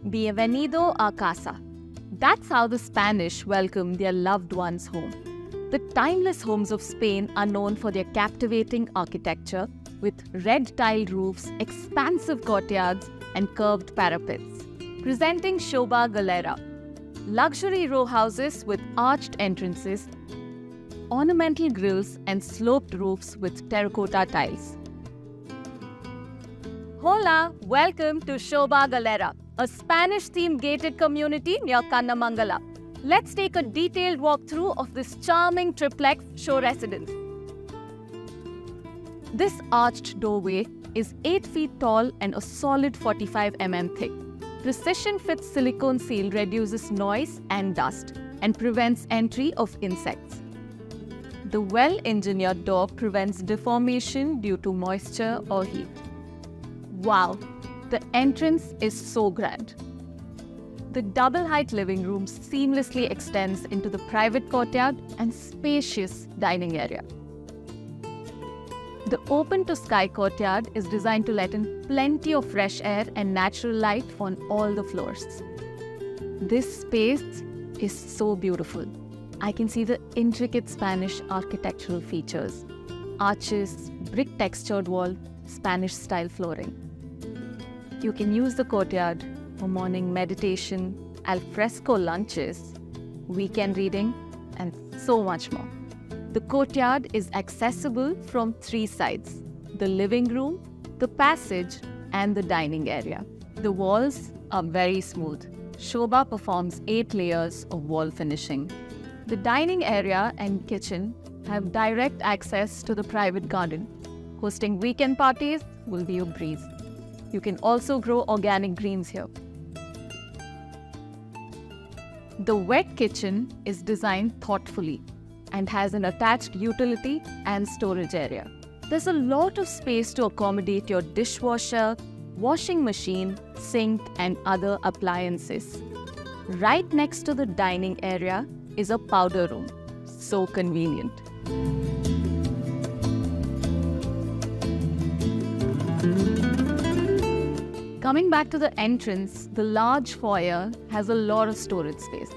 Bienvenido a casa. That's how the Spanish welcome their loved ones home. The timeless homes of Spain are known for their captivating architecture with red tiled roofs, expansive courtyards, and curved parapets. Presenting Shoba Galera, luxury row houses with arched entrances, ornamental grills, and sloped roofs with terracotta tiles. Hola, welcome to Shoba Galera, a Spanish-themed gated community near Kannamangala. Let's take a detailed walkthrough of this charming triplex show residence. This arched doorway is 8 feet tall and a solid 45 mm thick. Precision-fit silicone seal reduces noise and dust and prevents entry of insects. The well-engineered door prevents deformation due to moisture or heat. Wow, the entrance is so grand. The double-height living room seamlessly extends into the private courtyard and spacious dining area. The open-to-sky courtyard is designed to let in plenty of fresh air and natural light on all the floors. This space is so beautiful. I can see the intricate Spanish architectural features, arches, brick textured wall, Spanish-style flooring. You can use the courtyard for morning meditation, al fresco lunches, weekend reading, and so much more. The courtyard is accessible from 3 sides: the living room, the passage, and the dining area. The walls are very smooth. Shoba performs 8 layers of wall finishing. The dining area and kitchen have direct access to the private garden. Hosting weekend parties will be a breeze. You can also grow organic greens here. The wet kitchen is designed thoughtfully and has an attached utility and storage area. There's a lot of space to accommodate your dishwasher, washing machine, sink, and other appliances. Right next to the dining area is a powder room. So convenient. Coming back to the entrance, the large foyer has a lot of storage space.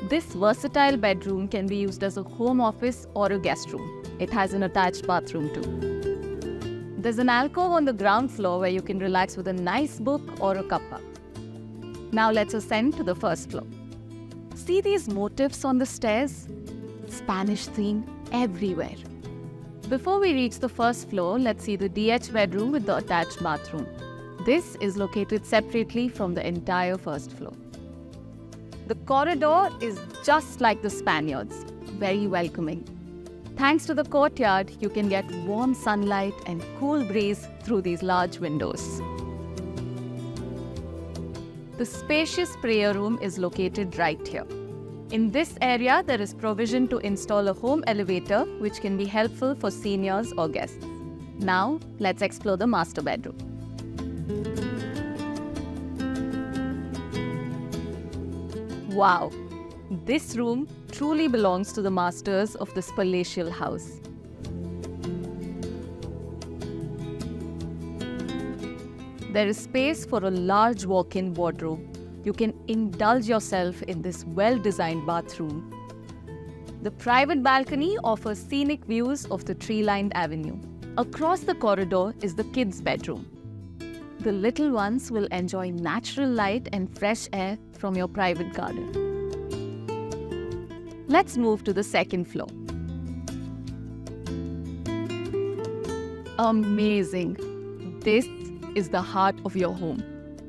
This versatile bedroom can be used as a home office or a guest room. It has an attached bathroom too. There's an alcove on the ground floor where you can relax with a nice book or a cuppa. Now let's ascend to the first floor. See these motifs on the stairs? Spanish theme everywhere. Before we reach the first floor, let's see the DH bedroom with the attached bathroom. This is located separately from the entire first floor. The corridor is just like the Spaniards, very welcoming. Thanks to the courtyard, you can get warm sunlight and cool breeze through these large windows. The spacious prayer room is located right here. In this area, there is provision to install a home elevator, which can be helpful for seniors or guests. Now, let's explore the master bedroom. Wow, this room truly belongs to the masters of this palatial house. There is space for a large walk-in wardrobe. You can indulge yourself in this well-designed bathroom. The private balcony offers scenic views of the tree-lined avenue. Across the corridor is the kids' bedroom. The little ones will enjoy natural light and fresh air from your private garden. Let's move to the second floor. Amazing! This is the heart of your home,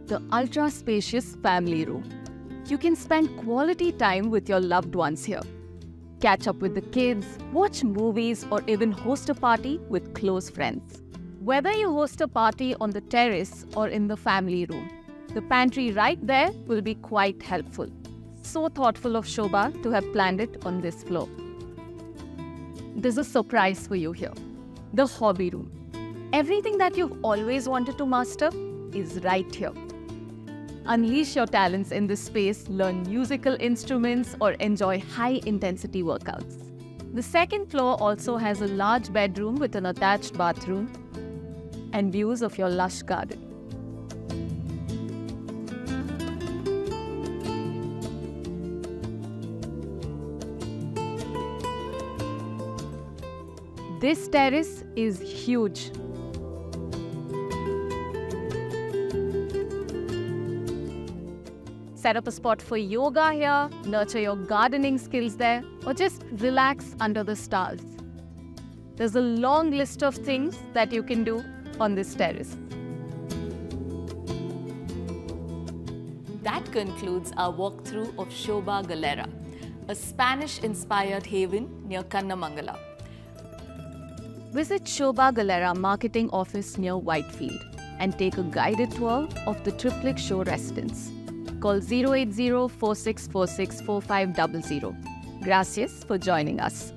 the ultra-spacious family room. You can spend quality time with your loved ones here. Catch up with the kids, watch movies, or even host a party with close friends. Whether you host a party on the terrace or in the family room, the pantry right there will be quite helpful. So thoughtful of Shoba to have planned it on this floor. There's a surprise for you here, the hobby room. Everything that you've always wanted to master is right here. Unleash your talents in this space, learn musical instruments, or enjoy high-intensity workouts. The second floor also has a large bedroom with an attached bathroom and views of your lush garden. This terrace is huge. Set up a spot for yoga here, nurture your gardening skills there, or just relax under the stars. There's a long list of things that you can do on this terrace. That concludes our walkthrough of Shobha Galera, a Spanish-inspired haven near Kannamangala. Visit Shobha Galera Marketing Office near Whitefield and take a guided tour of the Triplik Shore residence. Call 080-4646-4500. Gracias for joining us.